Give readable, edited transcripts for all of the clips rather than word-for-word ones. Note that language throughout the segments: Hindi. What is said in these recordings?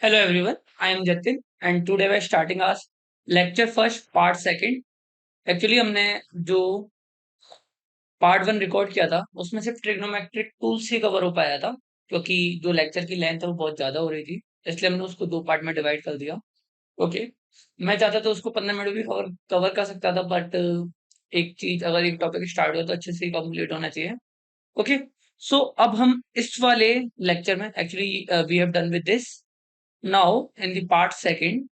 Hello everyone, I am Jatin and today we are starting our lecture first part second. Actually हमने जो पार्ट वन रिकॉर्ड किया था उसमें सिर्फ ट्रिग्नोमेट्रिक टूल्स ही कवर हो पाया था क्योंकि जो लेक्चर की लेंथ है वो बहुत ज्यादा हो रही थी, इसलिए हमने उसको दो पार्ट में डिवाइड कर दिया। ओके, मैं चाहता था उसको 15 मिनट भी कवर कवर कर सकता था, बट एक चीज अगर एक टॉपिक स्टार्ट हुआ तो अच्छे से कंप्लीट होना चाहिए। ओके, सो अब हम इस वाले लेक्चर में actually we have done with this. Now in the part second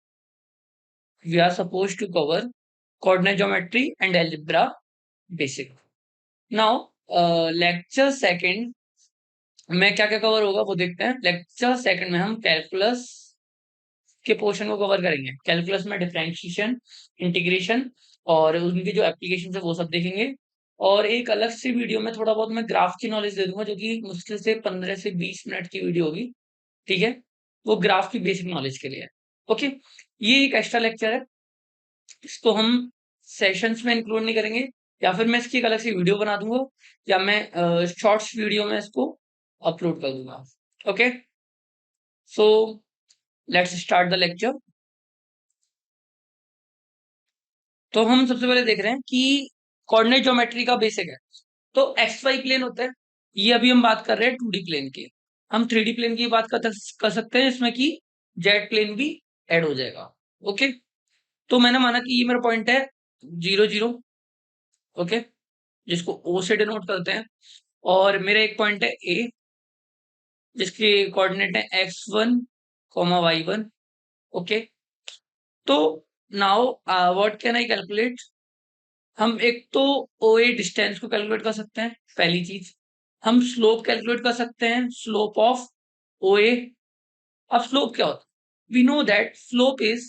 we are supposed to cover coordinate geometry and algebra basic. Now, lecture second में क्या क्या कवर होगा वो देखते हैं। लेक्चर सेकंड में हम कैलकुलस के पोर्शन को कवर करेंगे। कैलकुलस में डिफरेंशिएशन, इंटीग्रेशन और उनकी जो एप्लीकेशन है वो सब देखेंगे। और एक अलग सी वीडियो में थोड़ा बहुत मैं ग्राफ की नॉलेज दे दूंगा, जो कि मुश्किल से 15 से 20 मिनट की वीडियो होगी। ठीक है, वो ग्राफ की बेसिक नॉलेज के लिए है। ओके, ये एक एक्स्ट्रा लेक्चर है, इसको हम सेशंस में इंक्लूड नहीं करेंगे, या फिर मैं इसकी एक अलग से वीडियो बना दूंगा, या मैं शॉर्ट्स वीडियो में इसको अपलोड कर दूंगा। Okay, so let's start the lecture. तो हम सबसे पहले देख रहे हैं कि कोऑर्डिनेट ज्योमेट्री का बेसिक है। तो एक्स वाई प्लेन होता है, ये अभी हम बात कर रहे हैं 2D प्लेन की। हम 3D प्लेन की बात कर सकते हैं, इसमें कि जेड प्लेन भी ऐड हो जाएगा। ओके, तो मैंने माना कि ये मेरा पॉइंट है 0 0। ओके, जिसको ओ से डिनोट करते हैं, और मेरा एक पॉइंट है ए जिसके कोऑर्डिनेट है x1, y1। ओके, तो now what can I calculate. हम एक तो ओ ए डिस्टेंस को कैलकुलेट कर सकते हैं, पहली चीज। हम स्लोप कैलकुलेट कर सकते हैं, स्लोप ऑफ ओ ए। अब स्लोप क्या होता है? We know that slope is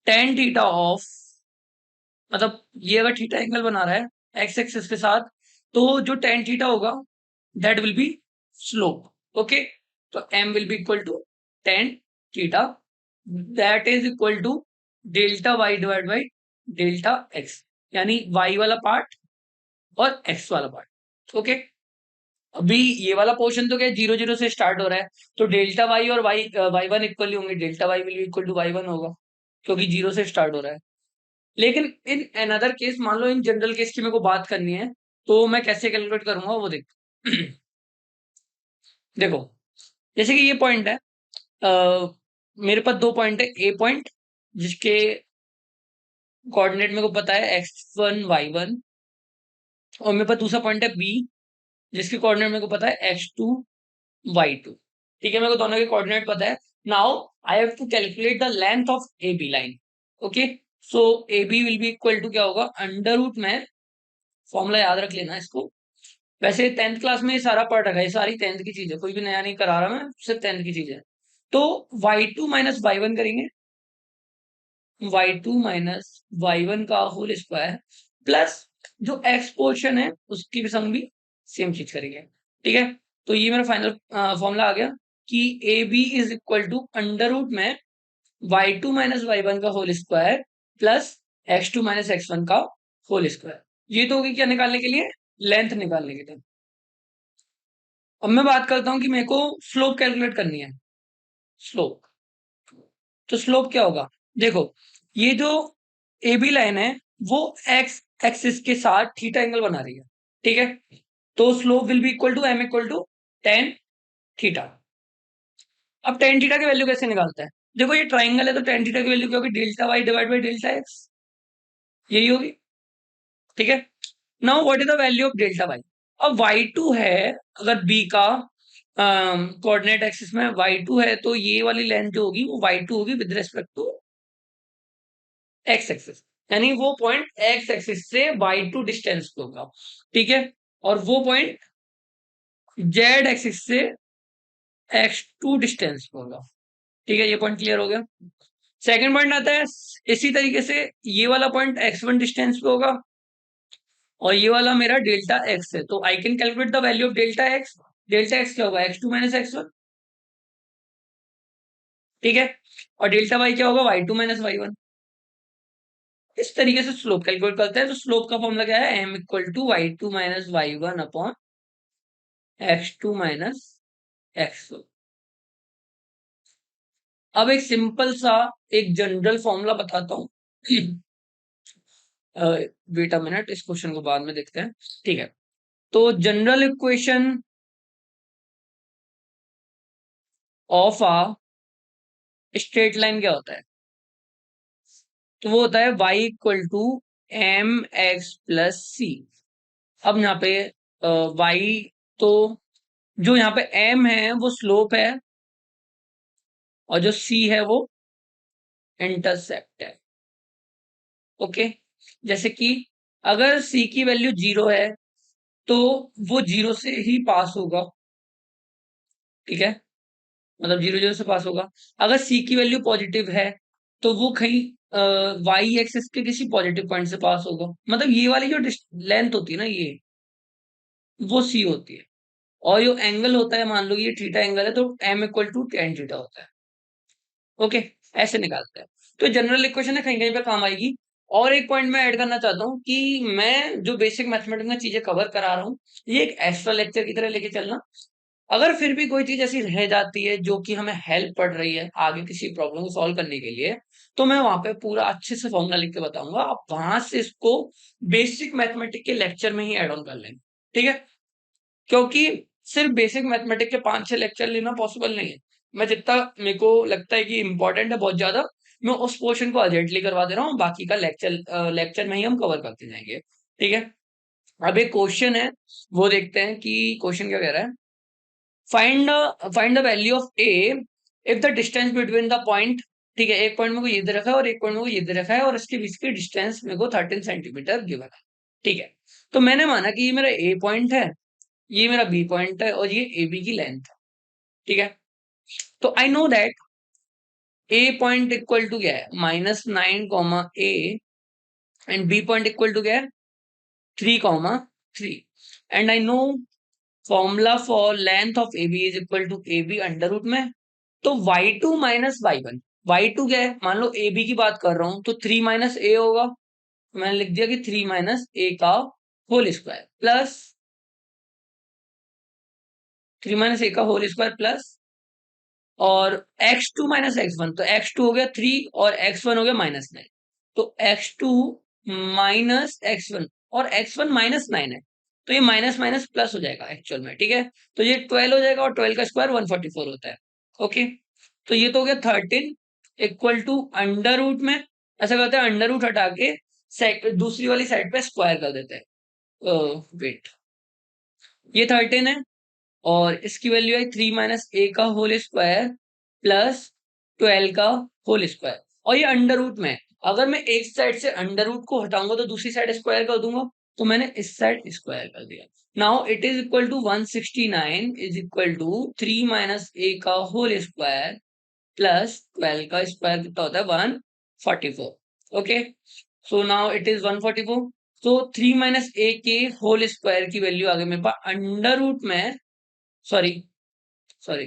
tan theta of, मतलब ये अगर थीटा एंगल बना रहा है एक्स एक्सिस के साथ, तो जो tan थीटा होगा that will be slope. Okay, तो m will be equal to tan theta, that is equal to delta y divide by delta x, यानी y वाला पार्ट और x वाला पार्ट। ओके, अभी ये वाला पोर्शन तो क्या 0 0 से स्टार्ट हो रहा है, तो डेल्टा y और y1 इक्वल होंगे, delta y will be equal to y1 होगा क्योंकि 0 से स्टार्ट हो रहा है। लेकिन इन अनदर केस, मान लो इन जनरल केस की मेरे को बात करनी है, तो मैं कैसे कैलकुलेट करूंगा वो देख। देखो, जैसे कि ये पॉइंट है, मेरे पास दो पॉइंट है, ए पॉइंट जिसके कोऑर्डिनेट मेरे को पता है x1 y1, और मेरे पास दूसरा पॉइंट है बी जिसके कोऑर्डिनेट मेरे को पता है x2 y2। ठीक है, मेरे को दोनों के कोऑर्डिनेट पता है। Now I have to calculate the length of A B line. Okay, so A B will be equal to क्या होगा, अंडर रूट में, फॉर्मूला याद रख लेना इसको। वैसे 10th क्लास में ये सारा पढ़ रखा है, ये सारी 10th की चीज है, कोई भी नया नहीं करा रहा मैं, सिर्फ 10th की चीज है। तो y2 माइनस y1 करेंगे, y2 माइनस y1 का होल स्क्वायर, प्लस जो x पोर्शन है उसकी भी संग भी सेम चीज करेंगे। ठीक है, तो ये मेरा फाइनल फॉर्मूला आ गया कि A B is equal to under root में y2 माइनस y1 का whole square plus x2 minus x1 का होल स्क्वायर। ये तो होगी क्या निकालने के लिए, लेंथ निकालने के लिए। अब मैं बात करता हूं कि मेरे को स्लोप कैलकुलेट करनी है। स्लोप, तो स्लोप क्या होगा, देखो ये जो ए बी लाइन है वो एक्स एक्सिस के साथ थीटा एंगल बना रही है। ठीक है, तो slope will be equal to m equal to tan theta. अब tan थीटा की वैल्यू कैसे निकालता है, देखो ये ट्राइंगल है तो tan थीटा की वैल्यू क्या होगी, delta Y divide by delta X, यही होगी। ठीक है, now what is the value of delta Y. अब y2 है, अगर b का कोऑर्डिनेट एक्सिस में y2 है, तो ये वाली लेंथ जो होगी वो y2 होगी with respect to X axis, यानी वो पॉइंट एक्स एक्सिस से y2 डिस्टेंस पे होगा। ठीक है, और वो पॉइंट जेड एक्सिस से x2 डिस्टेंस पे होगा। ठीक है, ये पॉइंट क्लियर हो गया। सेकंड पॉइंट आता है, इसी तरीके से ये वाला पॉइंट x1 डिस्टेंस पे होगा, और ये वाला मेरा डेल्टा एक्स है, तो I can calculate the value of delta x. Delta x क्या होगा, x2 माइनस x1। ठीक है, और डेल्टा वाई क्या होगा, y2 माइनस y1। इस तरीके से स्लोप कैलकुलेट करते हैं, तो स्लोप का फॉर्मूला क्या है, m equal to y2 minus y1 upon x2 minus x1। अब एक सिंपल सा एक जनरल फॉर्मूला बताता हूँ। वेट अ मिनट, इस क्वेश्चन को बाद में देखते हैं। ठीक है, तो general equation of a straight line क्या होता है? तो वो होता है y equal to m x plus c. अब यहाँ पे y, तो जो यहाँ पे m है वो स्लोप है और जो c है वो इंटरसेप्ट है। ओके, जैसे कि अगर c की वैल्यू 0 है तो वो 0 से ही पास होगा। ठीक है, मतलब 0 0 से पास होगा। अगर c की वैल्यू पॉजिटिव है तो वो कहीं वाई एक्सिस के किसी पॉजिटिव पॉइंट से पास होगा। मतलब ये वाली जो लेंथ होती है ना, ये वो c होती है। और जो एंगल होता है, मान लो ये थीटा एंगल है, तो m equal to tan theta होता है। ओके, ऐसे निकालते हैं। तो जनरल इक्वेशन है, कहीं कहीं पे काम आएगी। और एक पॉइंट मैं ऐड करना चाहता हूँ कि मैं जो बेसिक मैथमेटिक्स में चीजें कवर करा रहा हूँ, ये एक एक्स्ट्रा लेक्चर की तरह लेके चलना। अगर फिर भी कोई चीज ऐसी रह जाती है जो कि हमें हेल्प पड़ रही है आगे किसी प्रॉब्लम को सॉल्व करने के लिए, तो मैं वहां पे पूरा अच्छे से फॉर्मूला लिख के बताऊंगा। आप वहां से इसको बेसिक मैथमेटिक्स के लेक्चर में ही एड ऑन कर लेंगे। ठीक है, क्योंकि सिर्फ बेसिक मैथमेटिक्स के 5-6 लेक्चर लेना पॉसिबल नहीं है। मैं जितना मेरे को लगता है कि इंपॉर्टेंट है बहुत ज्यादा, मैं उस पोर्शन को अर्जेंटली करवा दे रहा हूँ, बाकी का लेक्चर में ही हम कवर करते जाएंगे। ठीक है, अब एक क्वेश्चन है, वो देखते हैं कि क्वेश्चन क्या कह रहा है। Find the value of A if the distance between the point. ठीक है, एक पॉइंट में को ये दे रखा है और एक पॉइंट में को ये दे रखा है, और इसके बीच की डिस्टेंस मेरे को 13 सेंटीमीटर गिवन है। ठीक है, तो मैंने माना कि ये मेरा ए पॉइंट है, ये मेरा बी पॉइंट है, और ये ए बी की लेंथ है। ठीक है, तो I know that A point equal to क्या है, -9 A, and B point equal to क्या है, 3 3। And I know formula for length of A B is equal to A B under root में। तो y2 माइनस y1, y2 क्या है, मान लो ए बी की बात कर रहा हूं, तो 3 माइनस ए होगा। मैंने लिख दिया कि 3 माइनस ए का होल स्क्वायर प्लस 3 - a का होल स्क्वायर प्लस, और x2 माइनस x1, तो x2 हो गया 3 और x1 हो गया -9। तो x2 माइनस x1, और x1 -9 है, तो ये माइनस माइनस प्लस हो जाएगा एक्चुअल में। ठीक है, तो ये 12 हो जाएगा, और 12 का स्क्वायर 144 होता है। ओके, तो ये तो हो गया 13 इक्वल टू अंडर रूट में। ऐसा करते हैं, अंडर रूट हटा के दूसरी वाली साइड पे स्क्वायर कर देते हैं। वेट, ये 13 है, और इसकी वैल्यू है 3 - a का होल स्क्वायर प्लस 12 का होल स्क्वायर, और ये अंडर रूट में है। अगर मैं एक साइड से अंडर रूट को हटाऊंगा तो दूसरी साइड स्क्वायर कर दूंगा, तो मैंने इस साइड स्क्वायर कर दिया। Now it is equal to 169 is equal to 3 - a का होल स्क्वायर प्लस 12 का स्क्वायर कितना होता है, 144। Okay, so now it is 144। तो 3 - a के होल स्क्वायर की वैल्यू आ गई मेरे पास अंडर रूट में, सॉरी सॉरी,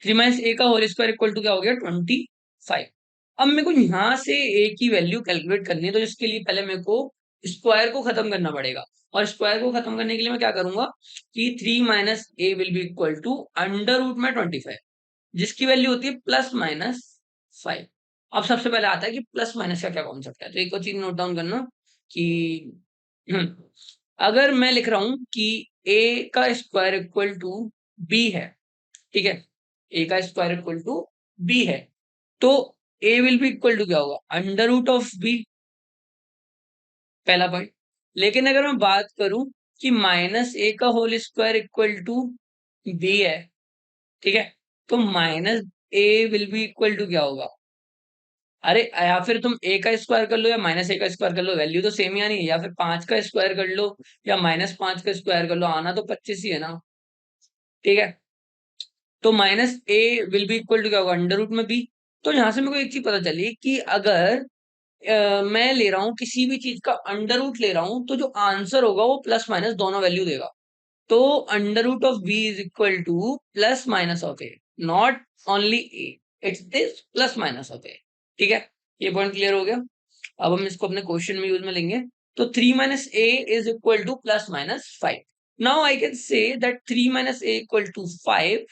3 - a का होल स्क्वायर इक्वल टू क्या हो गया, 25। अब मेरे को यहां से a की वैल्यू कैलकुलेट करनी है, तो इसके लिए पहले मेरे को स्क्वायर को खत्म करना पड़ेगा। और स्क्वायर को खत्म करने के लिए मैं क्या करूंगा कि 3 - a will be equal to under root में 25, जिसकी वैल्यू होती है +-5। अब सबसे पहले आता है कि प्लस माइनस का क्या कॉन्सेप्ट है। तो एक और चीज नोट डाउन करना कि अगर मैं लिख रहा हूं कि a का स्क्वायर इक्वल टू b है, ठीक है, a का स्क्वायर इक्वल टू b है, तो a will be equal to क्या होगा, अंडर रूट ऑफ b, पहला पॉइंट। लेकिन अगर मैं बात करूं कि -a का whole square equal to b है, ठीक है, तो -a will be equal to क्या होगा, अरे या फिर तुम a का स्क्वायर कर लो या -a का स्क्वायर कर लो, वैल्यू तो सेम ही आनी है। या फिर 5 का स्क्वायर कर लो या -5 का स्क्वायर कर लो, आना तो 25 ही है ना। ठीक है, तो -a will be equal to क्या होगा, अंडर रूट में b। तो यहां से मेरे को एक चीज पता चली कि अगर मैं ले रहा हूं किसी भी चीज का अंडर रूट ले रहा हूं, तो जो आंसर होगा वो प्लस माइनस दोनों वैल्यू देगा। तो under root of b is equal to plus minus of a, not only a, it's this plus minus of a। ठीक है, ये पॉइंट क्लियर हो गया। अब हम इसको अपने क्वेश्चन में यूज में लेंगे। तो 3 - a is equal to +-5। Now I can say that 3 - a equal to 5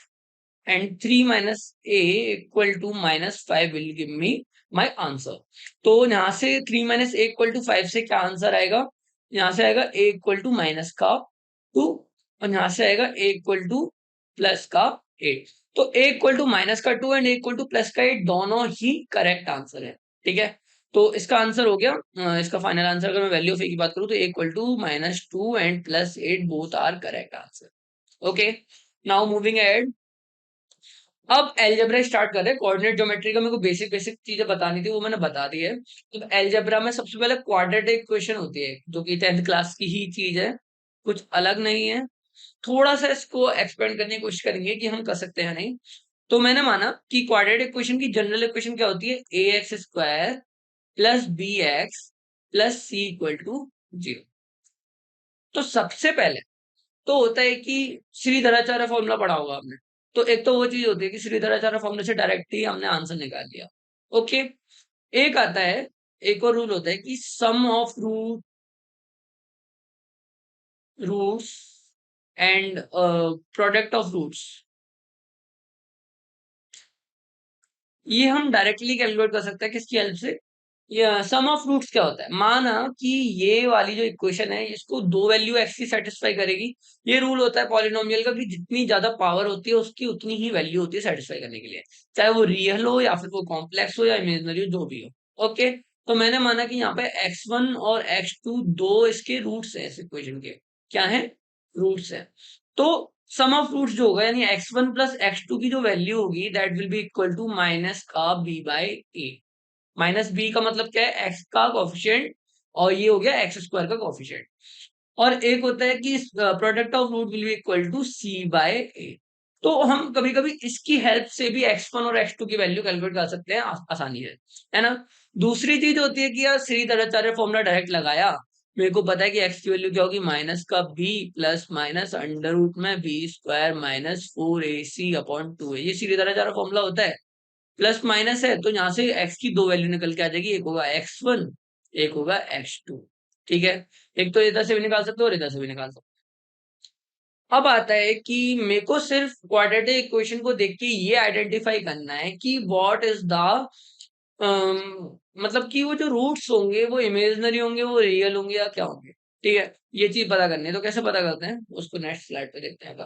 and 3 minus a equal to -5 will give me my answer. तो यहाँ से 3 minus a equal to 5 से क्या आंसर आएगा? यहाँ से आएगा a equal to minus का 2 और यहाँ से आएगा a equal to plus का 8. तो a equal to minus का 2 and a equal to plus का 8 दोनों ही करेक्ट आंसर है. ठीक है, तो इसका आंसर हो गया. इसका फाइनल आंसर अगर मैं वैल्यू ऑफ a की बात करूँ तो a equal to -2 and +8 both are correct answer. Okay, now moving ahead. अब अलजेब्रा स्टार्ट कर रहे हैं. कोऑर्डिनेट ज्योमेट्री का मेरे को बेसिक बेसिक चीजें बतानी थी, वो मैंने बता दी है. तो अलजेब्रा में सबसे पहले क्वाड्रेटिक इक्वेशन होती है, जो कि 10th क्लास की ही चीज है, कुछ अलग नहीं है. थोड़ा सा इसको एक्सपेंड करने की कोशिश करेंगे कि हम कर सकते हैं नहीं. तो मैंने माना कि क्वाड्रेटिक इक्वेशन की जनरल इक्वेशन क्या होती है? A x square plus b x plus c equal to 0. तो सबसे पहले तो होता है कि श्रीधराचार्य फॉर्मूला पढ़ा होगा आपने. तो एक तो वो चीज होती है कि श्रीधराचार्य फॉर्मूले से डायरेक्ट ही हमने आंसर निकाल लिया. ओके, एक आता है, एक और रूल होता है कि sum of roots and product of roots. ये हम डायरेक्टली कैलकुलेट कर सकते हैं किसकी हेल्प से? ये सम ऑफ रूट्स क्या होता है? माना कि ये वाली जो इक्वेशन है इसको दो वैल्यू एक्स की सेटिस्फाई करेगी. ये रूल होता है पॉलिनोमियल का कि जितनी ज्यादा पावर होती है उसकी उतनी ही वैल्यू होती है सेटिस्फाई करने के लिए, चाहे वो रियल हो या फिर वो कॉम्प्लेक्स हो या इमेजिनरी हो, जो भी हो. ओके, तो मैंने माना कि यहाँ पे x1 और x2 दो इसके रूट्स हैं इस इक्वेशन के. क्या है? रूट्स है. तो सम ऑफ रूट्स जो होगा यानी x1 प्लस x2 की जो वैल्यू होगी that will be equal to minus का b by A. Minus B का मतलब क्या है? एक्स का कोफिशिएंट, और ये हो गया एक्स स्क्वायर का कोफिशिएंट. और एक होता है कि product of root will be equal to c by a. तो हम कभी कभी इसकी हेल्प से भी x1 और x2 की वैल्यू कैलकुलेट कर सकते हैं आसानी है ना. दूसरी चीज होती है कि यार श्रीधराचार्य फॉर्मूला डायरेक्ट लगाया, मेरे को पता है कि x की वैल्यू क्या होगी? माइनस का b plus minus under root में B square minus 4ac upon 2a. ये श्रीधराचार्य फॉर्मूला होता है. प्लस माइनस है तो यहाँ से x की दो वैल्यू निकल के आ जाएगी, एक होगा x1, एक होगा x2. ठीक है, एक तो इधर से भी निकाल सकते हो और इधर से भी निकाल सकते हो. अब आता है कि मेरे को सिर्फ क्वाड्रेटिक इक्वेशन को देख के ये आइडेंटिफाई करना है कि व्हाट इज द मतलब कि वो जो रूट्स होंगे वो इमेजिनरी होंगे, वो रियल होंगे या क्या होंगे. ठीक है, ये चीज पता करनी है. तो कैसे पता करते हैं उसको नेक्स्ट स्लाइड पे देखते हैं.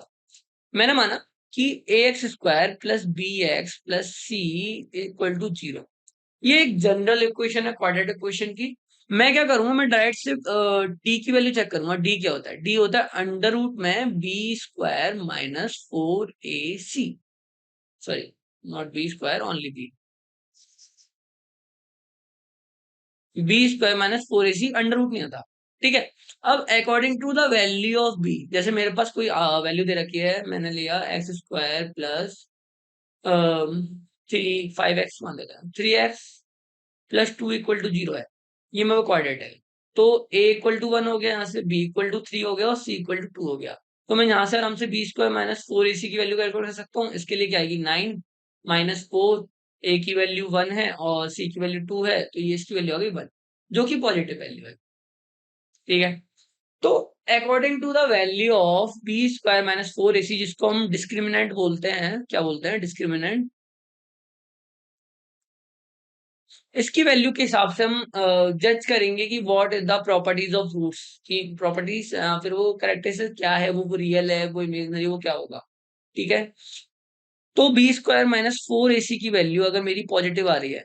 मैंने माना कि a x square plus b x plus c equal to 0. ये एक जनरल इक्वेशन है क्वाड्रेटिक इक्वेशन की. मैं क्या करूंगा? मैं डायरेक्ट से डी की वैल्यू चेक करूंगा. डी क्या होता है? डी होता है अंडर रूट में B square minus 4ac. Sorry, not B square, only B square minus 4ac. Under root नहीं होता. ठीक है, अब according to the value of B, जैसे मेरे पास कोई वैल्यू दे रखी है, मैंने लिया एक्स स्क्वायर प्लस 5x मान लेते हैं. 3x प्लस 2 इक्वल टू 0 है. ये मेरा क्वाड्रेट है. तो a इक्वल टू 1 हो गया, यहाँ से b इक्वल टू 3 हो गया और c इक्वल टू 2 हो गया. तो मैं यहाँ से आराम से बी स्क्वायर माइनस 4ac की वैल्यू कैलकुलेट कर सकता हूँ. इसके लिए क्या आएगी? 9 माइनस 4, a की वैल्यू 1 है और c की वैल्यू 2 है, तो ये इसकी वैल्यू आ गई 1, जो कि पॉजिटिव वैल्यू है. ठीक है, तो according to the value of B square minus 4ac, जिसको हम डिस्क्रिमिनेंट बोलते हैं, क्या बोलते हैं? डिस्क्रिमिनेंट. इसकी वैल्यू के हिसाब से हम जज करेंगे कि what is the properties of roots की प्रॉपर्टीज, फिर वो कैरेक्टरिस्टिक क्या है, वो रियल है, वो इमेजिनरी, वो क्या होगा. ठीक है, तो बी स्क्वायर माइनस 4ac की वैल्यू अगर मेरी पॉजिटिव आ रही है,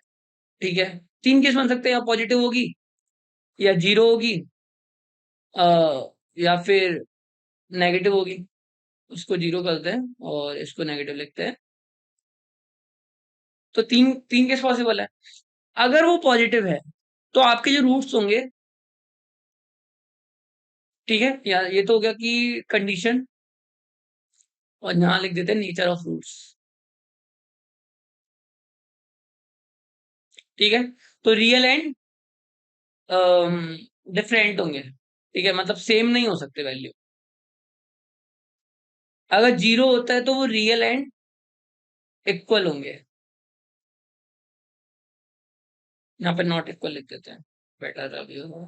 ठीक है, तीन केस बन सकते हैं. या पॉजिटिव होगी, या जीरो होगी, या फिर नेगेटिव होगी. उसको जीरो करते हैं और इसको नेगेटिव लिखते हैं. तो तीन तीन केस पॉसिबल है. अगर वो पॉजिटिव है तो आपके जो रूट्स होंगे, ठीक है, या ये तो हो गया कि कंडीशन, और यहाँ लिख देते हैं नेचर ऑफ रूट्स. ठीक है, तो रियल एंड डिफरेंट होंगे. ठीक है, मतलब सेम नहीं हो सकते वैल्यू. अगर जीरो होता है तो वो रियल एंड इक्वल होंगे. यहाँ पे नॉट इक्वल लिख देते हैं, बेटर अभी होगा.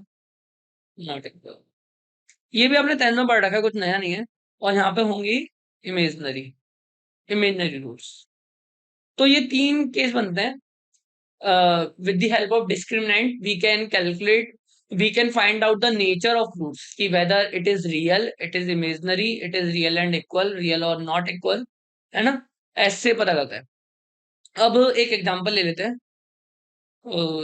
नॉट इक्वल, ये भी आपने 10 में पढ़ रखा है, कुछ नया नहीं है. और यहाँ पे होंगी इमेजनरी. Imaginary roots. तो ये 3 केस बनते हैं। With the help of discriminant, we can find out the nature of roots, कि whether it is real, it is imaginary, it is real and equal, real or not equal, है ना? ऐसे पता करता है। अब एक एग्जांपल ले लेते हैं।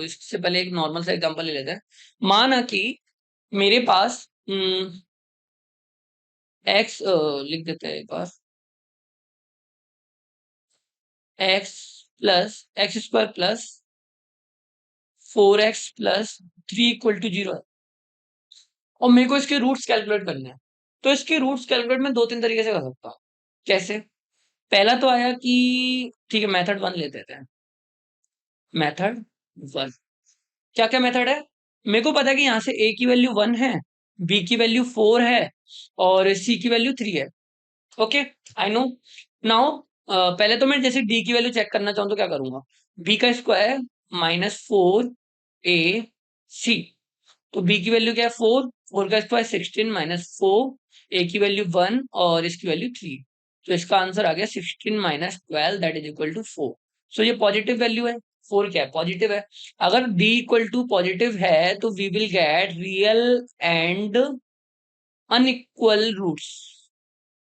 इससे पहले एक नॉर्मल सा एग्जांपल ले लेते हैं। माना कि मेरे पास x लिख देते हैं एक बार, x plus X square plus 4x plus 3 equal to 0 है और मेरे को इसके रूट्स कैलकुलेट करने हैं। तो इसके रूट्स कैलकुलेट मैं 2-3 तरीके से कर सकता हूँ। कैसे? पहला तो आया कि ठीक है, मेथड 1 ले लेते हैं। मेथड 1 क्या-क्या मेथड है? मेरे को पता है कि यहाँ से a की वैल्यू 1 है, b की वैल्यू 4 है और c की वैल्यू 3 है। Okay, I know. नाउ पहले तो मैं जैसे d की वैल्यू चेक करना चाहूँ तो क्या करूँगा? b का स्क्वायर माइनस 4 a c। तो b की वैल्यू क्या है? 4, 4 का स्क्वायर 16 माइनस 4, a की वैल्यू 1 और इसकी वैल्यू 3। तो इसका आंसर आ गया 16 minus 12 that is equal to 4। So ये पॉजिटिव वैल्यू है। 4 क्या है? पॉजिटिव है। अगर b इक्वल टू पॉजिटिव है तो we will get real and unequal roots.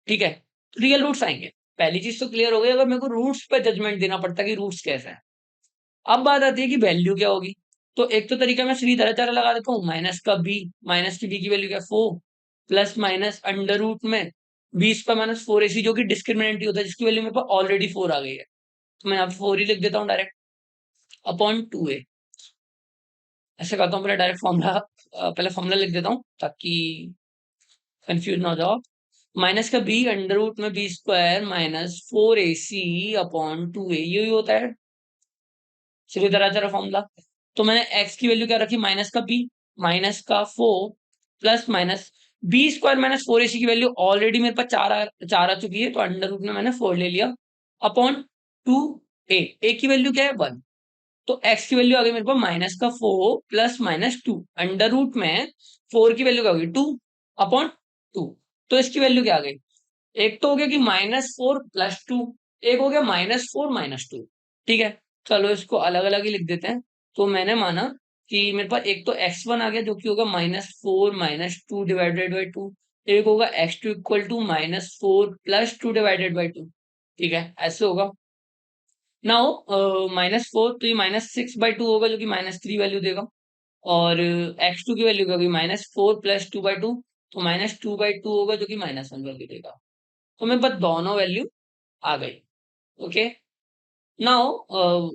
ठीक है, रियल रूट्स आएंगे। पहली चीज तो क्लियर हो गई, अगर मेरे को रूट्स पे जजमेंट देना पड़ता है कि रूट्स कैसे हैं। अब बात आती है कि वैल्यू क्या होगी। तो एक तो तरीका मैं सीधा तरह लगा देता हूँ, माइनस का बी, माइनस की बी की वैल्यू क्या? 4 प्लस माइनस अंडर रूट में 20 पर माइनस 4ac जो कि डिस्क्रिमिनेंट ही होता है, जिसकी वैल्यू मेरे पास ऑलरेडी 4 आ गई है। तो मैं यहाँ पे 4 ही लिख देता हूँ डायरेक्ट अपॉन 2a। ऐसे करता हूँ, पहले डायरेक्ट फॉर्मूला पहले फॉर्मूला लिख देता हूँ ताकि कंफ्यूज ना हो जाओ। माइनस का बी अंडर रूट में B square minus 4ac upon 2a, यही होता है सीधी तरह फॉर्मूला। तो मैंने x की वैल्यू क्या रखी? माइनस का b, माइनस का 4 plus minus B square minus 4ac की वैल्यू ऑलरेडी मेरे पास 4 आ चुकी है, तो अंडर रूट में मैंने 4 ले लिया अपॉन 2a। a की वैल्यू क्या है? 1। तो x की वैल्यू आ गई मेरे पास माइनस का 4 प्लस माइनस 2 अंडर रूट में 4 की वैल्यू क्या होगी? 2 अपॉन 2। तो इसकी वैल्यू क्या आ गई? एक तो हो गया कि -4 + 2, एक हो गया -4 - 2। ठीक है, चलो इसको अलग अलग ही लिख देते हैं। तो मैंने माना कि मेरे पास एक तो x1 आ गया जो कि होगा -4 - 2 डिवाइडेड बाई 2, एक होगा x2 equal to -4 + 2 divided by 2। ठीक है, ऐसे होगा। नाउ -4 तो ये -6/2 होगा जो कि -3 वैल्यू देगा और x2 की वैल्यू क्या होगी? -4 + 2/2, तो -2/2 होगा जो कि -1 वैल्यू देगा। तो मेरे पास दोनों वैल्यू आ गई। ओके, नाउ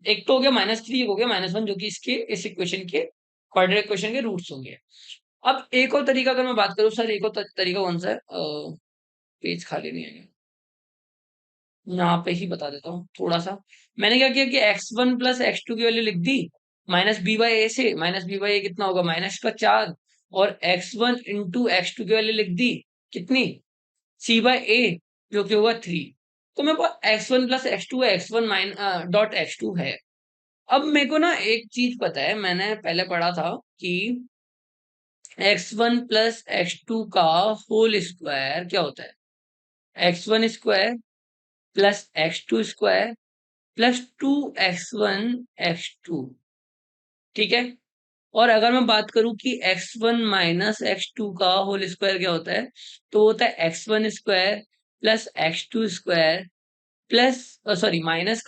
एक तो हो गया -3, एक हो गया -1 जो कि इसके इस इक्वेशन के क्वाड्रेटिक इक्वेशन के रूट्स होंगे। अब एक और तरीका अगर मैं बात करूं सर, एक और तरीका कौन सा है? पेज खाली नहीं है, यहाँ पे ही बता देता हूँ थोड़ा सा। मैंने क्या किया कि x1 + x2 की वैल्यू लिख दी माइनस बी बाई ए से। माइनस बी बाई ए कितना होगा? -4। और x1 इंटू x2 की वैल्यू लिख दी कितनी? c/a जो कि होगा 3। तो मेरे पास x1 + x2 है, x1 डॉट x2 है। अब मेरे को ना एक चीज पता है, मैंने पहले पढ़ा था कि x1 + x2 का होल स्क्वायर क्या होता है? x1 square plus x2 square plus 2x1 x2। ठीक है, और अगर मैं बात करूं कि x1 माइनस x2 का होल स्क्वायर क्या होता है, तो होता है x1 square plus x2 square plus sorry minus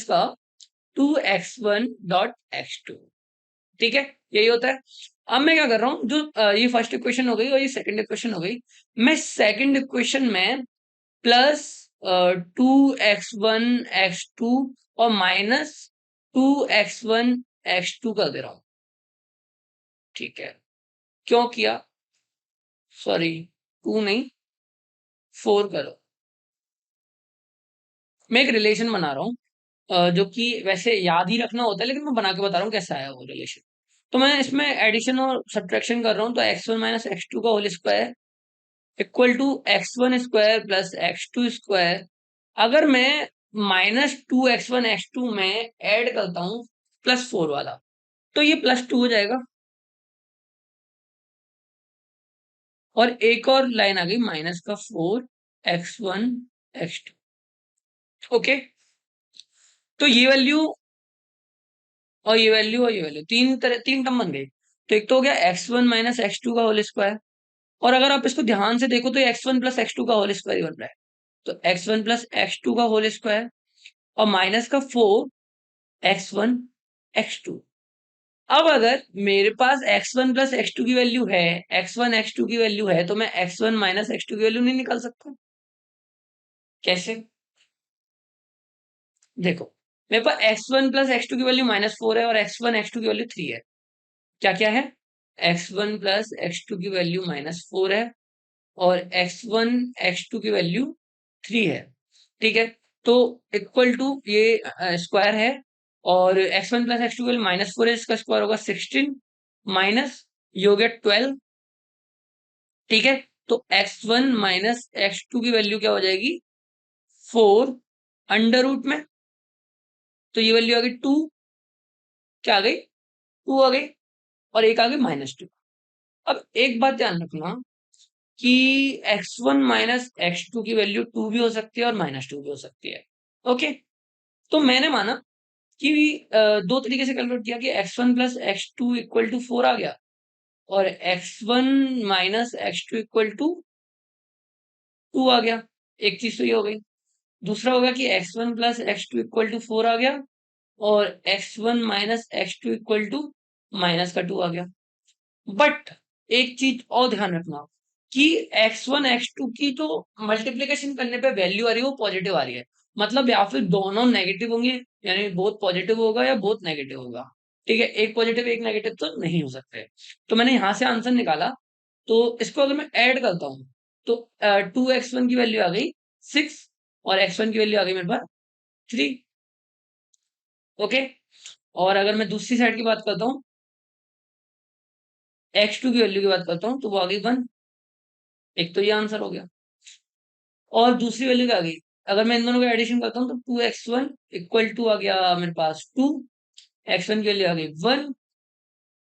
का 2x1 डॉट x2। ठीक है, यही होता है। अब मैं क्या कर रहा हूँ, जो ये फर्स्ट इक्वेशन हो गई और ये सेकंड इक्वेशन हो गई, मैं सेकंड इक्वेशन में प्लस 2x1 x2 और माइनस 2x1 x2 कर दे रहा हूं। ठीक है, क्यों किया? सॉरी, 2 नहीं, 4 करो। मैं एक रिलेशन बना रहा हूँ जो कि वैसे याद ही रखना होता है, लेकिन मैं बना के बता रहा हूँ कैसा आया वो रिलेशन। तो मैं इसमें एडिशन और सब्ट्रैक्शन कर रहा हूँ, तो x1 माइनस x2 का whole square equal to x1 square plus x2 square. अगर मैं -2x1 x2 में ऐड करता हूँ +4 वाला, तो ये +2 हो जाएगा। और एक और लाइन आ गई माइनस का 4x1 x2। ओके, तो ये वैल्यू और ये वैल्यू और ये वैल्यू तीन टर्म बन गई। तो एक तो हो गया x1 माइनस एक्स टू का होल स्क्वायर, और अगर आप इसको ध्यान से देखो तो x1 प्लस एक्स टू का होल स्क्वायर ही बन रहा है। तो x1 प्लस एक्स टू का होल स्क्वायर और माइनस का 4x1 x2। अब अगर मेरे पास x1 प्लस एक्स टू की वैल्यू है, x1 x2 की वैल्यू है, तो मैं x1 माइनस एक्स टू की वैल्यू नहीं निकाल सकता? कैसे? देखो, मेरे पास x1 प्लस एक्स टू की वैल्यू -4 है और x1 x2 की वैल्यू 3 है। क्या क्या है? x1 प्लस एक्स टू की वैल्यू -4 है और x1 x2 की वैल्यू 3 है। ठीक है, तो इक्वल टू ये स्क्वायर है, और x1 प्लस एक्स टू की वैल्यू -4 है, इसका स्क्वायर होगा 16 माइनस ये हो गया 12। ठीक है, तो x1 माइनस एक्स टू की वैल्यू क्या हो जाएगी? 4 अंडर रूट में, तो ये वैल्यू आ गई 2। क्या आ गई? 2 आ गई, और एक आ गई -2। अब एक बात ध्यान रखना कि x1 माइनस एक्स टू की वैल्यू 2 भी हो सकती है और -2 भी हो सकती है। ओके, तो मैंने माना कि दो तरीके से कैलकुलेट किया कि x1 plus X two equal to 4 आ गया, और x1 minus X two equal to 2 आ गया। एक चीज तो ये हो गई। दूसरा होगा कि x1 plus X two equal to 4 आ गया, और x1 minus X two equal to minus का 2 आ गया। बट एक चीज और ध्यान रखना कि x1 x2 की तो मल्टीप्लीकेशन करने पे वैल्यू आ रही है वो पॉजिटिव आ रही है, मतलब या फिर दोनों नेगेटिव होंगे, यानी बहुत पॉजिटिव होगा या बहुत नेगेटिव होगा। ठीक है, एक पॉजिटिव एक नेगेटिव तो नहीं हो सकते। तो मैंने यहां से आंसर निकाला, तो इसको अगर मैं ऐड करता हूँ तो 2x1 की वैल्यू आ गई 6, और x1 की वैल्यू आ गई मेरे पास 3। ओके, और अगर मैं दूसरी साइड की बात करता हूँ, x2 की वैल्यू की बात करता हूँ, तो वो आ गई 1। एक तो ये आंसर हो गया, और दूसरी वैल्यू क्या आ गई? अगर मैं इन दोनों का एडिशन करता हूँ तो 2x1 इक्वल टू आ गया मेरे पास 2, x1 की वैल्यू आ गई 1,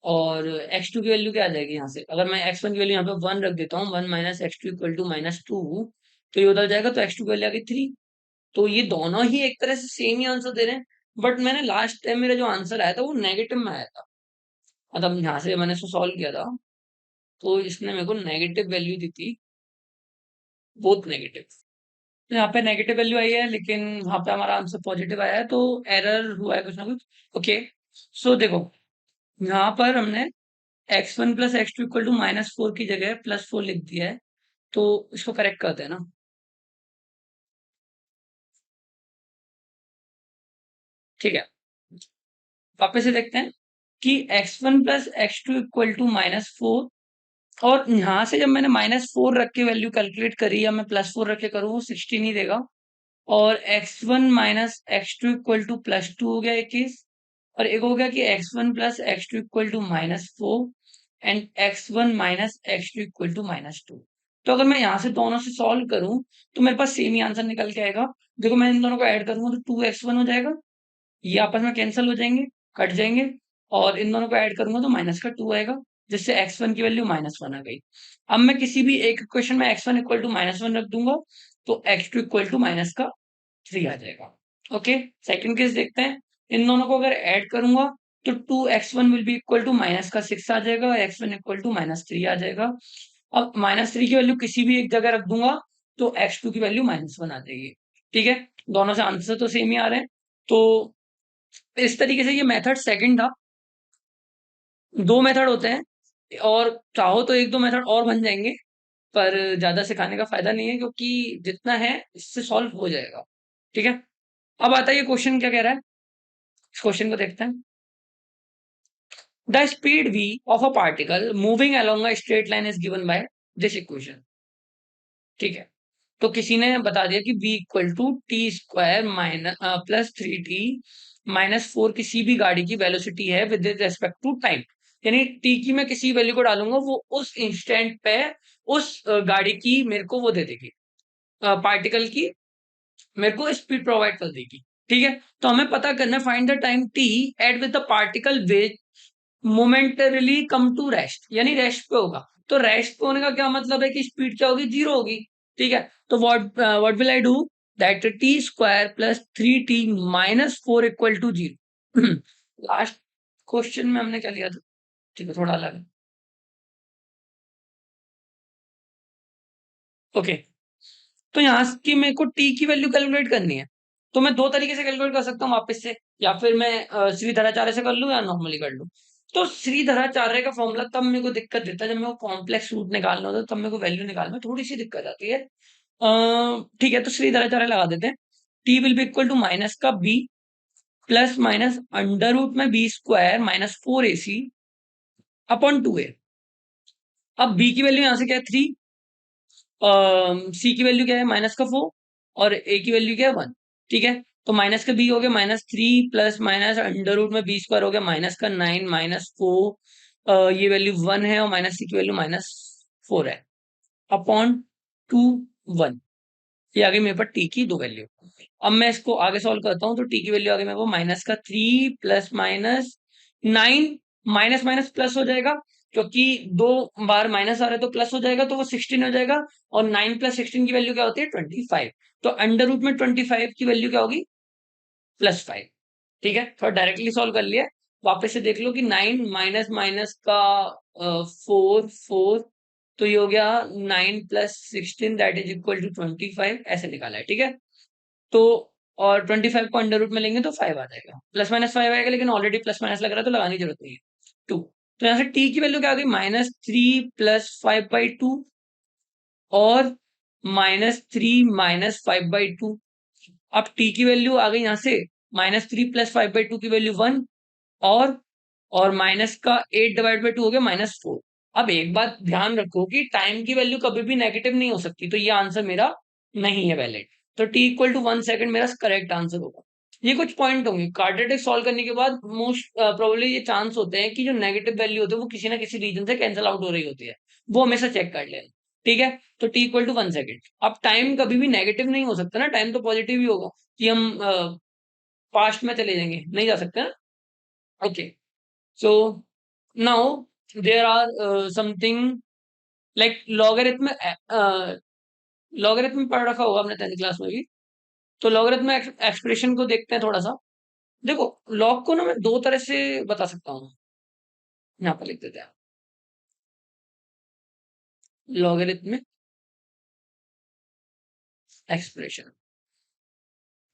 और x2 की वैल्यू क्या आ जाएगी यहाँ से? अगर मैं x1 की वैल्यू यहाँ पे 1 रख देता हूँ, 1 minus X two equal to -2, तो ये बदल जाएगा, तो x2 की वैल्यू आ गई 3। तो ये दोनों ही एक तरह से सेम ही आंसर दे रहे हैं, बट मैंने लास्ट टाइम मेरा जो आंसर आया था वो नेगेटिव में आया था, मतलब यहाँ से मैंने इसको सॉल्व किया था, तो इसने मेरे को नेगेटिव वैल्यू दी थी, बहुत नेगेटिव। तो यहाँ पे नेगेटिव वैल्यू आई है, लेकिन वहां पे हमारा आंसर पॉजिटिव आया है, तो एरर हुआ है कुछ ना कुछ। ओके, सो देखो, यहाँ पर हमने x1 plus X two equal to -4 की जगह +4 लिख दिया है, तो इसको करेक्ट करते हैं ना। ठीक है, वापस से देखते हैं कि x1 plus X two equal to -4, और यहाँ से जब मैंने -4 रख के वैल्यू कैलकुलेट करी, या मैं +4 रख के करूँ, वो 16 ही देगा। और x1 minus X two equal to +2 हो गया 21, और एक हो गया कि x1 plus X two equal to -4 and x1 minus X two equal to -2। तो अगर मैं यहाँ से दोनों से सॉल्व करूं तो मेरे पास सेम ही आंसर निकल के आएगा। देखो, मैं इन दोनों को ऐड करूंगा तो 2x1 हो जाएगा, ये आपस में कैंसिल हो जाएंगे, कट जाएंगे, और इन दोनों को ऐड करूंगा तो माइनस का 2 आएगा, जिससे x1 की वैल्यू -1 आ गई। अब मैं किसी भी एक इक्वेशन में x1 इक्वल टू -1 रख दूंगा, तो x2 इक्वल टू माइनस का 3 आ जाएगा। ओके, सेकंड केस देखते हैं। इन दोनों को अगर ऐड करूंगा तो 2x1 will be equal to minus का 6 आ जाएगा, और x1 इक्वल टू -3 आ जाएगा। अब -3 की वैल्यू किसी भी एक जगह रख दूंगा तो x2 की वैल्यू -1 आ जाएगी। ठीक है, दोनों से आंसर तो सेम ही आ रहे हैं। तो इस तरीके से ये मेथड सेकंड था। दो मेथड होते हैं, और चाहो तो एक दो मेथड और बन जाएंगे, पर ज्यादा सिखाने का फायदा नहीं है, क्योंकि जितना है इससे सॉल्व हो जाएगा। ठीक है, अब आता है ये क्वेश्चन क्या कह रहा है, इस क्वेश्चन को देखते हैं। The speed v of a particle moving along a straight line is given by this equation। ठीक है, तो किसी ने बता दिया कि v equal to T square minus +3t -4 किसी भी गाड़ी की वेलोसिटी है विद रेस्पेक्ट टू टाइम, यानी t की मैं किसी वैल्यू को डालूंगा, वो उस इंस्टेंट पे उस गाड़ी की मेरे को वो दे देगी, पार्टिकल की मेरे को स्पीड प्रोवाइड कर देगी। ठीक है, तो हमें पता करना है find the time t at with the particle which momentarily come to rest, यानी रेस्ट पे होगा। तो रेस्ट होने का क्या मतलब है कि स्पीड क्या होगी, 0 होगी। ठीक है, तो what will I do that T square plus 3t minus 4 equal to 0। Last question में हमने क्या लिया था, ठीक है थोड़ा अलग है। ओके, तो यहाँ की मेरे को टी की वैल्यू कैलकुलेट करनी है, तो मैं दो तरीके से कैलकुलेट कर सकता हूँ वापस से, या फिर मैं श्रीधराचार्य से कर लूँ या नॉर्मली कर लूँ। तो श्रीधराचार्य का फॉर्मूला तब मेरे को दिक्कत देता है जब मेरे को कॉम्प्लेक्स रूट निकालना होता है, तब मेरे को वैल्यू निकालने में थोड़ी सी दिक्कत आती है। ठीक है, तो श्रीधराचार्य लगा देते हैं। T will be equal to minus का b plus minus under root में B square minus 4ac upon 2a। अब बी की वैल्यू यहाँ से क्या है 3, सी की वैल्यू क्या है माइनस का 4, और ए की वैल्यू क्या है 1। ठीक है, तो माइनस का बी हो गया -3 प्लस माइनस अंडर रूट में बी स्क्वायर हो गया -9 माइनस 4, ये वैल्यू 1 है, और माइनस सी की वैल्यू -4 है अपॉन 2 1। ये आ गई मेरे पास टी की दो वैल्यू। अब मैं इसको आगे सॉल्व करता हूँ, तो टी की वैल्यू आ गई मेरे को माइनस का 3 plus minus 9, minus minus plus हो जाएगा, क्योंकि दो बार माइनस आ रहा है तो प्लस हो जाएगा, तो वो 16 हो जाएगा, और 9 प्लस 16 की वैल्यू क्या होती है 25। तो अंडर रूट में 25 की वैल्यू क्या होगी +5। ठीक है, थोड़ा डायरेक्टली सॉल्व कर लिया। वापस से देख लो कि 9 माइनस माइनस का 4 तो ये हो गया 9 plus 16 that is equal to 25, ऐसे निकाला है। ठीक है, तो और 25 को अंडर रूट में लेंगे तो 5 आ जाएगा, प्लस माइनस 5 आएगा, लेकिन ऑलरेडी प्लस माइनस लग रहा है तो लगाने की जरूरत नहीं है। 2, तो यहाँ से टी की वैल्यू क्या आ गई -3 प्लस 5/2 और -3 माइनस 5/2। अब टी की वैल्यू आ गई यहाँ से -3 प्लस 5/2 की वैल्यू 1, और माइनस का 8/2 हो गया -4। अब एक बात ध्यान रखो कि टाइम की वैल्यू कभी भी नेगेटिव नहीं हो सकती, तो ये आंसर मेरा नहीं है वैलिड। तो t इक्वल टू 1 सेकंड मेरा करेक्ट आंसर होगा। ये कुछ पॉइंट होंगे क्वाड्रेटिक सॉल्व करने के बाद, मोस्ट प्रोबेबली ये चांस होते हैं कि जो नेगेटिव वैल्यू होती है वो किसी ना किसी रीजन से कैंसिल आउट हो रही होती है, वो हमेशा चेक कर लेना। ठीक है, तो t इक्वल टू 1 सेकंड। अब टाइम कभी भी नेगेटिव नहीं हो सकता ना, टाइम तो पॉजिटिव ही होगा, कि हम पास्ट में चले जाएंगे, नहीं जा सकते ना। Okay, so now there are something like logarithm पढ़ रखा होगा आपने 10th क्लास में भी, तो logarithm एक्सप्रेशन को देखते हैं थोड़ा सा। देखो, log को ना मैं दो तरह से बता सकता हूँ, यहाँ पर लिख देते हैं logarithm एक्सप्रेशन।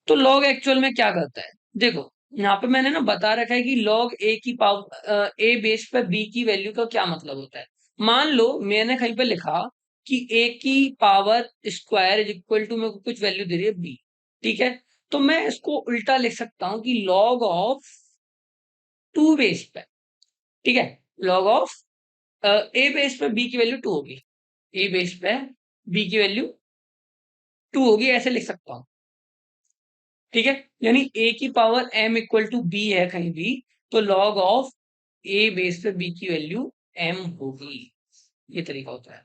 तो log एक्चुअल में क्या करता है, देखो यहाँ पे मैंने ना बता रखा है कि log a की पावर a बेस पर b की वैल्यू का क्या मतलब होता है। मान लो मैंने कहीं पे लिखा कि a की power square is equal to मेरे को कुछ वैल्यू दे रही है b। ठीक है, तो मैं इसको उल्टा लिख सकता हूँ कि log ऑफ 2 बेस पे। ठीक है, log ऑफ a बेस पे b की वैल्यू 2 होगी, a बेस पे b की वैल्यू 2 होगी, ऐसे लिख सकता हूँ। ठीक है, यानी a की power m equal to b है कहीं भी, तो log ऑफ a बेस पे b की वैल्यू m होगी। ये तरीका होता है।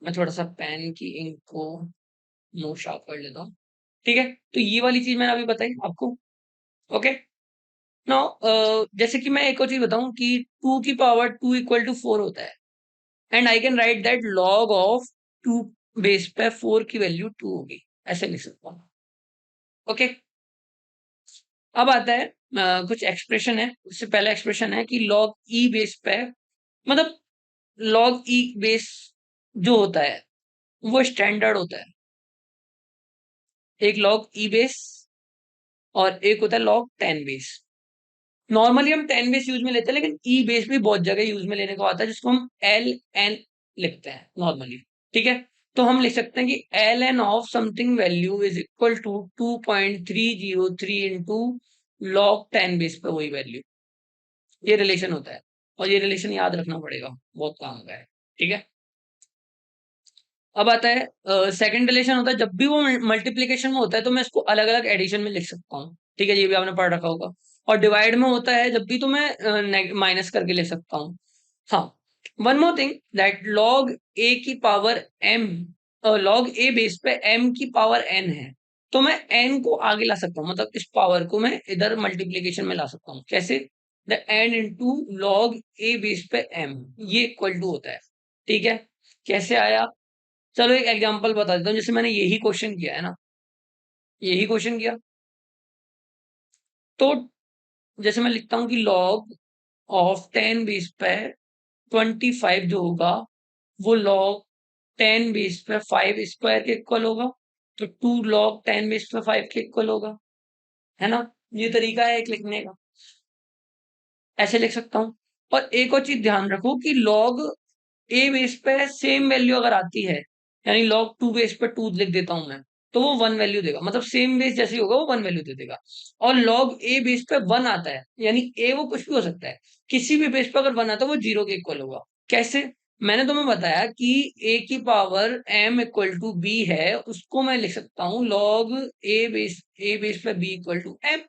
मैं थोड़ा सा पेन की इंक को नो शार्प कर लेता हूँ। ठीक है, तो ये वाली चीज मैंने अभी बताई आपको। ओके, नाउ जैसे कि मैं एक और चीज बताऊं कि 2 की पावर 2 इक्वल टू 4 होता है, and I can right that log of 2 base पे 4 की वैल्यू 2 होगी, ऐसे लिख सकता हूँ। ओके, अब आता है कुछ एक्सप्रेशन है, उससे पहला एक्सप्रेशन है कि log e बेस पे, मतलब log e बेस जो होता है वो स्टैंडर्ड होता है। एक log e बेस और एक होता है log 10 बेस। नॉर्मली हम 10 बेस यूज में लेते हैं, लेकिन ई बेस भी बहुत जगह यूज में लेने को आता है, जिसको हम एल एन लिखते हैं नॉर्मली। ठीक है, तो हम लिख सकते हैं कि L N of something value is equal to 2.303 into log 10 base पे वही वैल्यू। ये रिलेशन होता है, और ये रिलेशन याद रखना पड़ेगा, बहुत काम का है। ठीक है, अब आता है सेकंड रिलेशन होता है जब भी वो मल्टीप्लीकेशन में होता है तो मैं इसको अलग अलग एडिशन में लिख सकता हूँ। ठीक है, ये भी आपने पढ़ रखा होगा। और डिवाइड में होता है जब भी, तो मैं माइनस करके लिख सकता हूँ। हाँ, one more thing that log a की power m, log a base पे m की पावर n है, तो मैं n को आगे ला सकता हूँ, मतलब इस पावर को मैं इधर मल्टीप्लीकेशन में ला सकता हूँ। कैसे, the n into log a base पे m, ये इक्वल टू होता है ठीक है, कैसे आया? चलो एक एग्जांपल बता देता हूँ। जैसे मैंने यही क्वेश्चन किया है ना, यही क्वेश्चन किया, तो जैसे मैं लिखता हूँ कि log ऑफ 10 बेस पे 25 जो होगा वो log 10 बेस पे 5 स्क्वायर के इक्वल होगा, तो 2 log 10 बेस पे 5 के इक्वल होगा, है ना? ये तरीका है एक लिखने का, ऐसे लिख सकता हूँ। और एक और चीज ध्यान रखो कि log ए बेस पे सेम वैल्यू अगर आती है, यानी log 2 बेस पे 2 लिख देता हूं मैं, तो वो 1 वैल्यू देगा, मतलब सेम बेस जैसे ही होगा वो 1 वैल्यू दे देगा। और log ए बेस पे 1 आता है, यानी ए वो कुछ भी हो सकता है, किसी भी बेस पे अगर 1 आता है वो 0 के इक्वल होगा। कैसे? मैंने तुम्हें बताया कि ए की power m equal to b है, उसको मैं लिख सकता हूँ log ए बेस पे बी इक्वल टू m।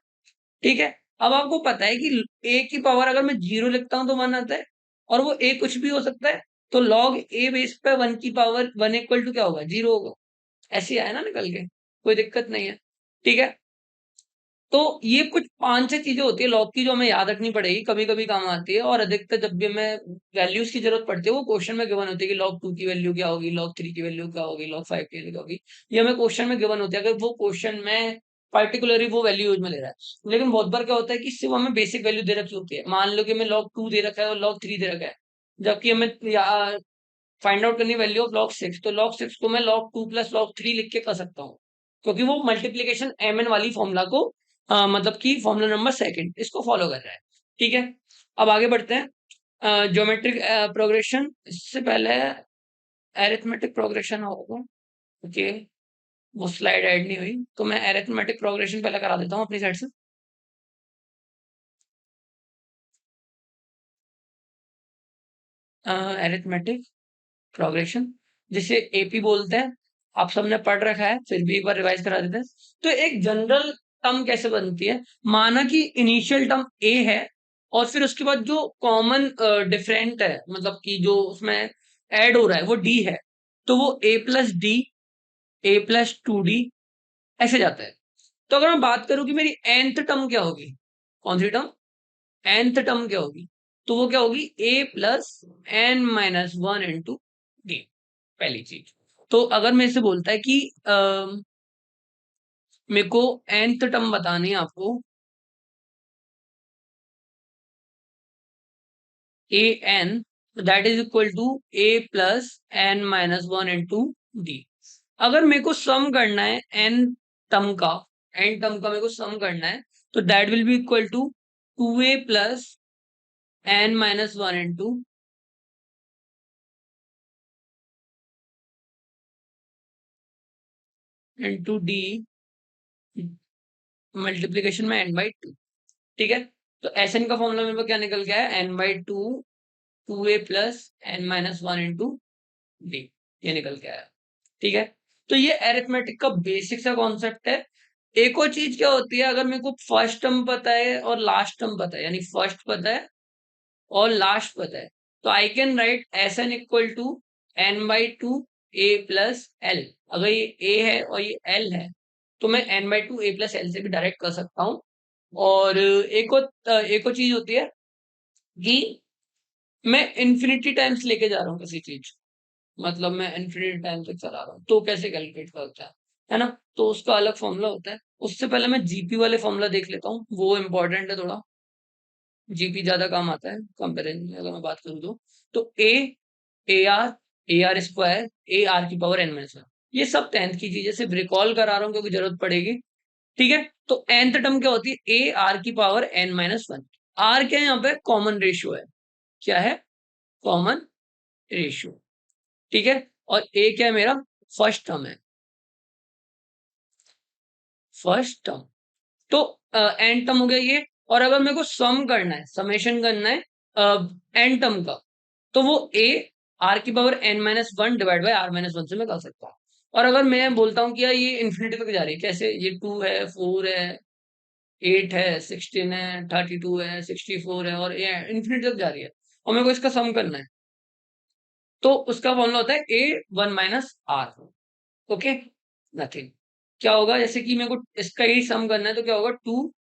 ठीक है, अब आपको पता है कि ए की पावर अगर मैं 0 लिखता हूं तो 1 आता है, और वो ए कुछ भी हो सकता है, तो log ए बेस पे 1 की पावर 1 इक्वल टू क्या होगा? 0 होगा। ऐसे ही आया ना निकल के, कोई दिक्कत नहीं है। ठीक है, तो ये कुछ 5-6 चीजें होती है लॉग की जो हमें याद रखनी पड़ेगी, कभी कभी काम आती है, और अधिकतर जब भी हमें वैल्यूज की जरूरत पड़ती है वो क्वेश्चन में गिवन होती है कि log 2 की वैल्यू क्या होगी, log 3 की वैल्यू क्या होगी, log 5 की वैल्यू क्या होगी। ये हमें क्वेश्चन में गिवन होती है, अगर वो क्वेश्चन में पर्टिकुलरली वो वैल्यू यूज में ले रहा है। लेकिन बहुत बार क्या होता है कि सिर्फ हमें बेसिक वैल्यू दे रखी होती है, मान लो कि हमें log 2 दे रखा है और log 3 दे रखा है, जबकि हमें फाइंड आउट करनी वैल्यू ऑफ log 6, तो log 6 को मैं log 2 प्लस log 3 लिख के कर सकता हूँ, क्योंकि वो मल्टीप्लीकेशन mn वाली फॉर्मूला को मतलब कि फॉर्मूला नंबर सेकंड इसको फॉलो कर रहा है। ठीक है, अब आगे बढ़ते हैं। ज्योमेट्रिक प्रोग्रेशन, इससे पहले एरिथमेटिक प्रोग्रेशन होगा। ओके, वो स्लाइड ऐड नहीं हुई, तो मैं एरिथमेटिक प्रोग्रेशन पहले करा देता हूँ अपनी साइड से। एरिथमेटिक प्रोग्रेशन, जिसे एपी बोलते हैं, आप सबने पढ़ रखा है, फिर भी एक बार रिवाइज करा देते हैं। तो एक जनरल टर्म कैसे बनती है? माना कि इनिशियल टर्म ए है, और फिर उसके बाद जो कॉमन डिफरेंट है, मतलब कि जो उसमें ऐड हो रहा है वो डी है, तो वो ए प्लस डी, ए प्लस 2d ऐसे जाता है। तो अगर मैं बात करूं कि मेरी nth टर्म क्या होगी, कौन सी टर्म? nth टर्म क्या होगी? तो वो क्या होगी? a plus n minus one into d, पहली चीज। तो अगर मेरे से बोलता है कि मेरे को nth टर्म बतानी है आपको, a n, that is equal to a plus n minus one into d. अगर मेरे को सम करना है एन टर्म का, एन टर्म का मेरे को सम करना है, तो that will be equal to 2a plus n minus one into d, multiplication में एन बाई टू। ठीक है, तो एस एन का फॉर्मूला मेरे को क्या निकल गया है? N by two, 2a plus n minus one into d, ये निकल के आया। ठीक है, तो ये एरिथमेटिक का बेसिक सा कॉन्सेप्ट है। एक और चीज क्या होती है, अगर मेरे को फर्स्ट टर्म पता है और लास्ट टर्म पता है, यानी फर्स्ट पता है और लास्ट पता है, तो I can write S n equal to n by two a plus l. अगर ये ए है और ये एल है, तो मैं n by two a plus l से भी डायरेक्ट कर सकता हूँ। और एक और चीज होती है कि मैं इन्फिनिटी टाइम्स लेके जा रहा हूँ किसी चीज, मतलब मैं इन्फिनिटी टाइम तक चला रहा हूँ, तो कैसे कैलकुलेट करता है ना? तो उसका अलग फॉर्मूला होता है। उससे पहले मैं जीपी वाले फॉर्मूला देख लेता हूँ, वो इंपॉर्टेंट है थोड़ा, जीपी ज्यादा काम आता है कंपेरिजन में अगर मैं बात करूँ तो a, a r square, a r की पावर एन माइनस वन, ये सब 10th की चीजें सिर्फ रिकॉल करा रहा हूँ क्योंकि जरूरत पड़ेगी। ठीक है, तो nth टर्म क्या होती है? ए आर की power n minus one. R क्या है यहाँ पे? कॉमन रेशियो है। क्या है? Common ratio. ठीक है, और ए क्या है मेरा? फर्स्ट टर्म है, फर्स्ट टर्म। तो एन टर्म हो गया ये। और अगर मेरे को सम करना है, समेशन करना है एन टर्म का, तो वो ए आर की power n minus one divide by r minus one से मैं कर सकता हूँ। और अगर मैं बोलता हूँ कि यार ये इन्फिनिटी तक जा रही है, कैसे? ये 2 है, 4 है, 8 है, 16 है, 32 है, 64 है, और ये इन्फिनिटी तक जा रही है, और मेरे को इसका सम करना है, तो उसका फॉर्मूला होता है a one minus r. Okay, nothing. क्या होगा? जैसे कि मेरे को इसका ही सम करना है, तो क्या होगा? 2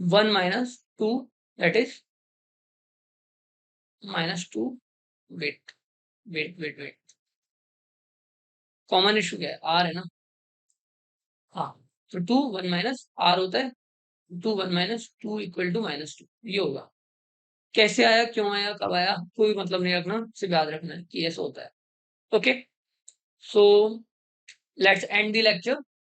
1 minus 2, that is minus 2, wait, wait wait wait, common issue क्या है, आर है ना। हाँ, तो 2 1 माइनस आर होता है, 2 1 माइनस 2 इक्वल टू -2, ये होगा। कैसे आया, क्यों आया, कब आया, कोई मतलब नहीं रखना, सिर्फ याद रखना है कि ऐसा होता है। Okay, so let's end the lecture.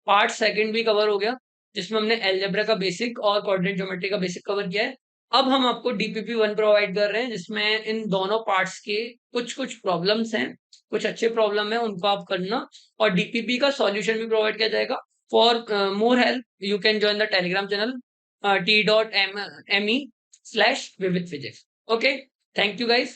Part second भी कवर हो गया, जिसमें हमने अलजेब्रा का बेसिक और कोऑर्डिनेट ज्योमेट्री का बेसिक कवर किया है। अब हम आपको डीपीपी 1 प्रोवाइड कर रहे हैं, जिसमें इन दोनों पार्ट्स के कुछ कुछ प्रॉब्लम्स हैं, कुछ अच्छे प्रॉब्लम है, उनको आप करना, और डीपीपी का सॉल्यूशन भी प्रोवाइड किया जाएगा। For more help you can join the Telegram channel t.me/vivid physics. Okay, thank you guys.